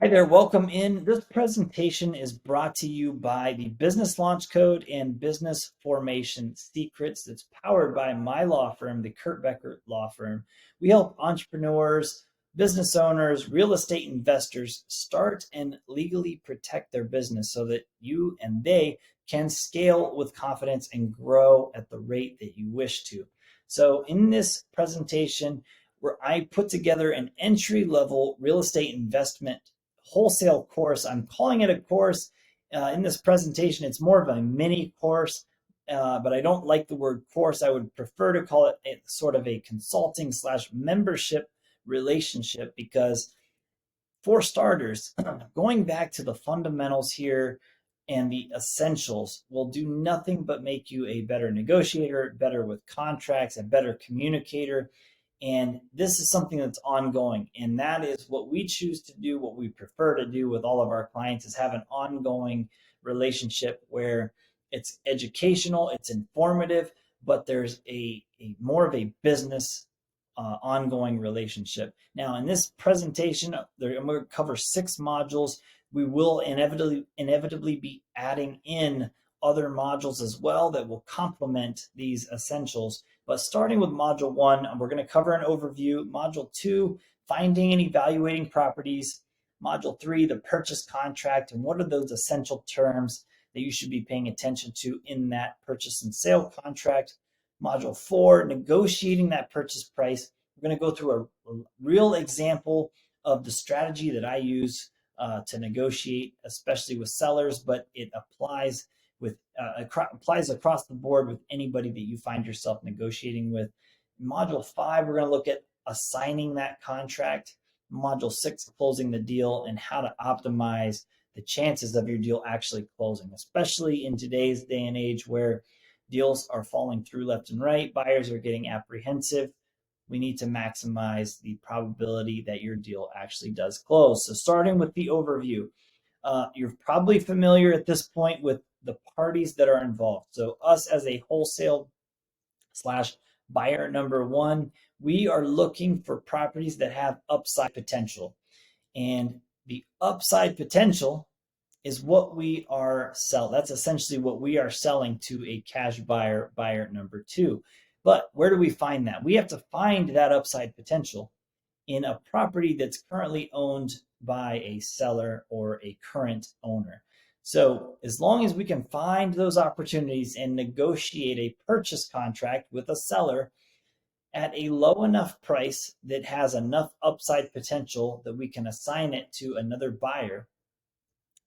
Hi there, welcome in. This presentation is brought to you by the Business Launch Code and Business Formation Secrets. It's powered by my law firm, the Kurt Becker Law Firm. We help entrepreneurs, business owners, real estate investors start and legally protect their business so that you and they can scale with confidence and grow at the rate that you wish to. So in this presentation, where I put together an entry-level real estate investment wholesale course. I'm calling it a course. In this presentation, it's more of a mini course, but I don't like the word course. I would prefer to call it a sort of a consulting slash membership relationship because, for starters, going back to the fundamentals here and the essentials will do nothing but make you a better negotiator, better with contracts, a better communicator. And this is something that's ongoing. And that is what we choose to do, what we prefer to do with all of our clients is have an ongoing relationship where it's educational, it's informative, but there's a more of a business ongoing relationship. Now, in this presentation, I'm going to cover 6 modules. We will inevitably be adding in other modules as well that will complement these essentials. But starting with module 1, we're going to cover an overview. Module 2, finding and evaluating properties. Module 3, the purchase contract, and what are those essential terms that you should be paying attention to in that purchase and sale contract. Module 4, negotiating that purchase price. We're going to go through a real example of the strategy that I use to negotiate, especially with sellers, but it applies across the board with anybody that you find yourself negotiating with. In module 5, we're going to look at assigning that contract. Module 6, closing the deal and how to optimize the chances of your deal actually closing, especially in today's day and age where deals are falling through left and right, buyers are getting apprehensive. We need to maximize the probability that your deal actually does close. So starting with the overview, you're probably familiar at this point with the parties that are involved. So us as a wholesale slash buyer number 1, we are looking for properties that have upside potential. And the upside potential is what we are selling. That's essentially what we are selling to a cash buyer number 2. But where do we find that? We have to find that upside potential in a property that's currently owned by a seller or a current owner. So as long as we can find those opportunities and negotiate a purchase contract with a seller at a low enough price that has enough upside potential that we can assign it to another buyer,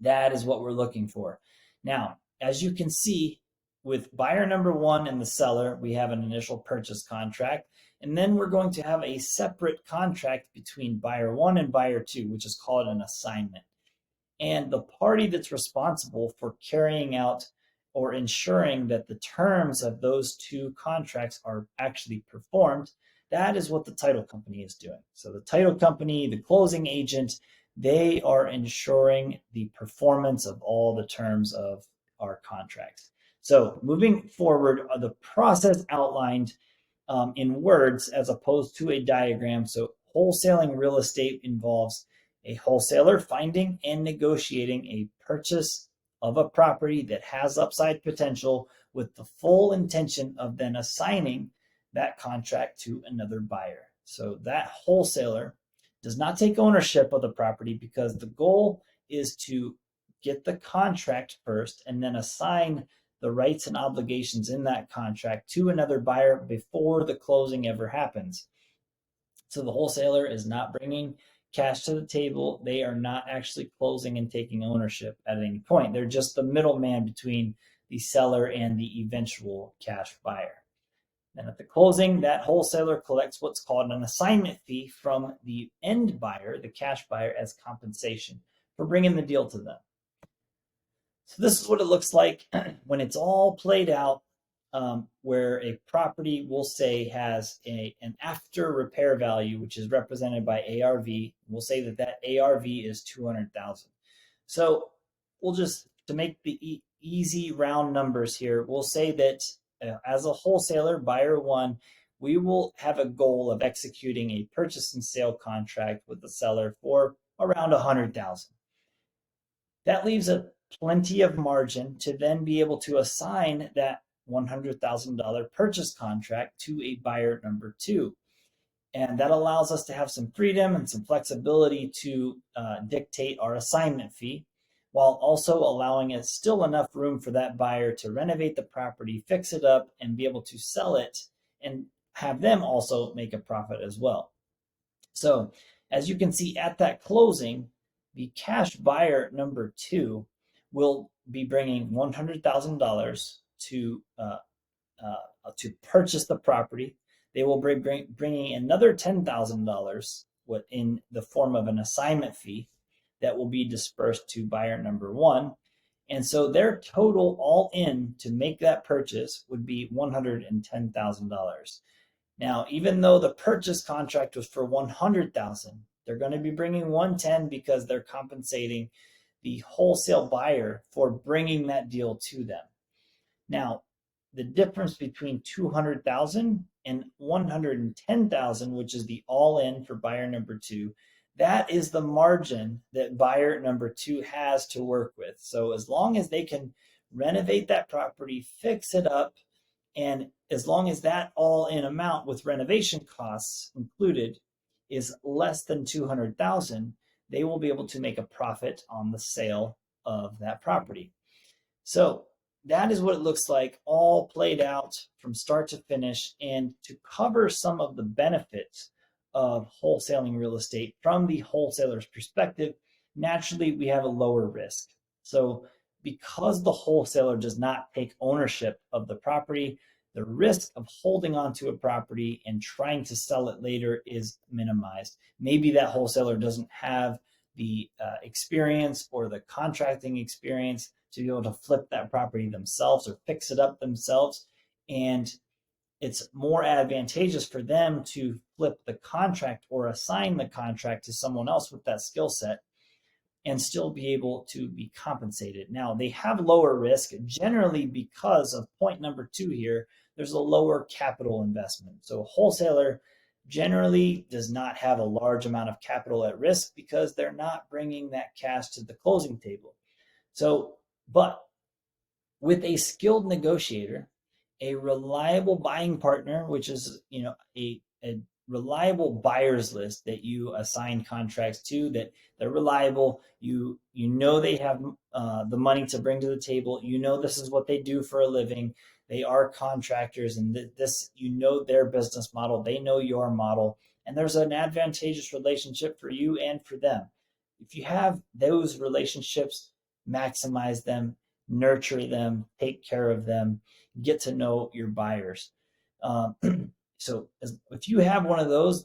that is what we're looking for. Now, as you can see, with buyer number 1 and the seller, we have an initial purchase contract. And then we're going to have a separate contract between buyer 1 and buyer 2, which is called an assignment. And the party that's responsible for carrying out or ensuring that the terms of those 2 contracts are actually performed, that is what the title company is doing. So the title company, the closing agent, they are ensuring the performance of all the terms of our contracts. So moving forward, the process outlined in words as opposed to a diagram. So wholesaling real estate involves a wholesaler finding and negotiating a purchase of a property that has upside potential with the full intention of then assigning that contract to another buyer. So that wholesaler does not take ownership of the property because the goal is to get the contract first and then assign the rights and obligations in that contract to another buyer before the closing ever happens. So the wholesaler is not bringing cash to the table. They are not actually closing and taking ownership at any point. They're just the middleman between the seller and the eventual cash buyer. Then at the closing, that wholesaler collects what's called an assignment fee from the end buyer, the cash buyer, as compensation for bringing the deal to them. So this is what it looks like when it's all played out, where a property, we'll say, has an after repair value, which is represented by ARV. We'll say that ARV is 200,000. So we'll just, to make the easy round numbers here, we'll say that as a wholesaler, buyer 1, we will have a goal of executing a purchase and sale contract with the seller for around 100,000. That leaves a plenty of margin to then be able to assign that $100,000 purchase contract to a buyer number two. And that allows us to have some freedom and some flexibility to dictate our assignment fee, while also allowing us still enough room for that buyer to renovate the property, fix it up, and be able to sell it and have them also make a profit as well. So as you can see at that closing, the cash buyer number two will be bringing $100,000 to purchase the property. They will be bringing another $10,000 in the form of an assignment fee that will be dispersed to buyer number one. And so their total all in to make that purchase would be $110,000. Now, even though the purchase contract was for 100,000, they're going to be bringing 110 because they're compensating the wholesale buyer for bringing that deal to them. Now, the difference between 200,000 and 110,000, which is the all-in for buyer number two, that is the margin that buyer number two has to work with. So as long as they can renovate that property, fix it up, and as long as that all-in amount with renovation costs included is less than 200,000, they will be able to make a profit on the sale of that property. So that is what it looks like all played out from start to finish. And to cover some of the benefits of wholesaling real estate from the wholesaler's perspective, naturally we have a lower risk. So because the wholesaler does not take ownership of the property, the risk of holding onto a property and trying to sell it later is minimized. Maybe that wholesaler doesn't have the experience or the contracting experience to be able to flip that property themselves or fix it up themselves. And it's more advantageous for them to flip the contract or assign the contract to someone else with that skill set and still be able to be compensated. Now, they have lower risk generally because of point number two here. There's a lower capital investment. So a wholesaler generally does not have a large amount of capital at risk because they're not bringing that cash to the closing table. So, but with a skilled negotiator, a reliable buying partner, which is, a reliable buyer's list that you assign contracts to, that they're reliable, they have the money to bring to the table, this is what they do for a living, they are contractors, and this, their business model, they know your model, and there's an advantageous relationship for you and for them. If you have those relationships, maximize them, nurture them, take care of them, get to know your buyers. So if you have one of those,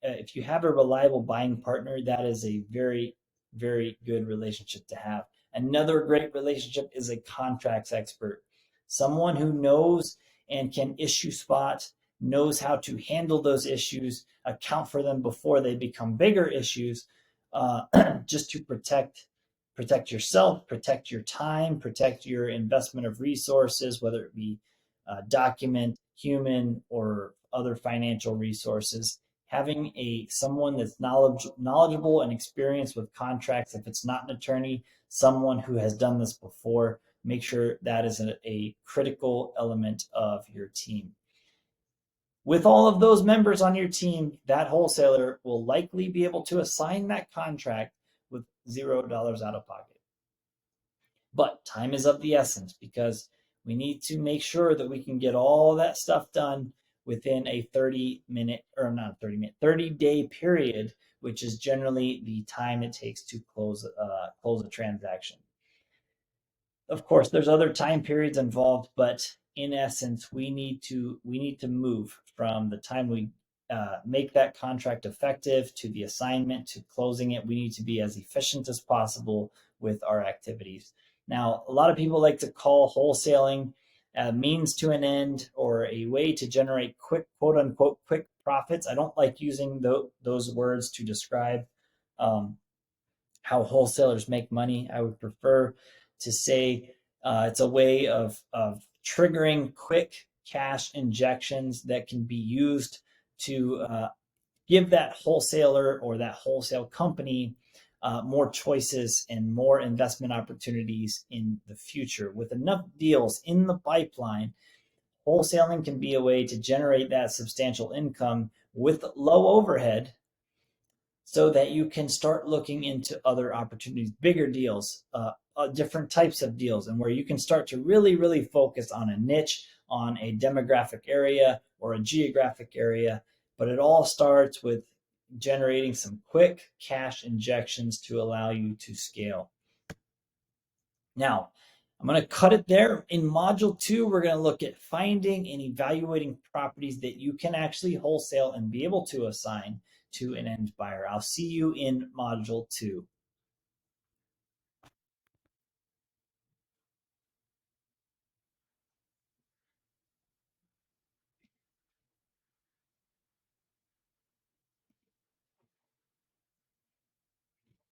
if you have a reliable buying partner, that is a very, very good relationship to have. Another great relationship is a contracts expert, someone who knows and can issue spot, knows how to handle those issues, account for them before they become bigger issues, just to protect yourself, protect your time, protect your investment of resources, whether it be document, human, or other financial resources. Having someone that's knowledgeable and experienced with contracts, if it's not an attorney, someone who has done this before, make sure that is a critical element of your team. With all of those members on your team, that wholesaler will likely be able to assign that contract with $0 out of pocket. But time is of the essence because we need to make sure that we can get all that stuff done within a 30-day period, which is generally the time it takes to close a transaction. Of course, there's other time periods involved, but in essence, we need to move from the time we make that contract effective to the assignment to closing it. We need to be as efficient as possible with our activities. Now, a lot of people like to call wholesaling a means to an end or a way to generate quick, quote unquote, quick profits. I don't like using those words to describe how wholesalers make money. I would prefer to say it's a way of triggering quick cash injections that can be used to give that wholesaler or that wholesale company more choices and more investment opportunities in the future. With enough deals in the pipeline, wholesaling can be a way to generate that substantial income with low overhead so that you can start looking into other opportunities, bigger deals, different types of deals, and where you can start to really, really focus on a niche, on a demographic area or a geographic area. But it all starts with generating some quick cash injections to allow you to scale. Now, I'm going to cut it there. In module 2, we're going to look at finding and evaluating properties that you can actually wholesale and be able to assign to an end buyer. I'll see you in module 2.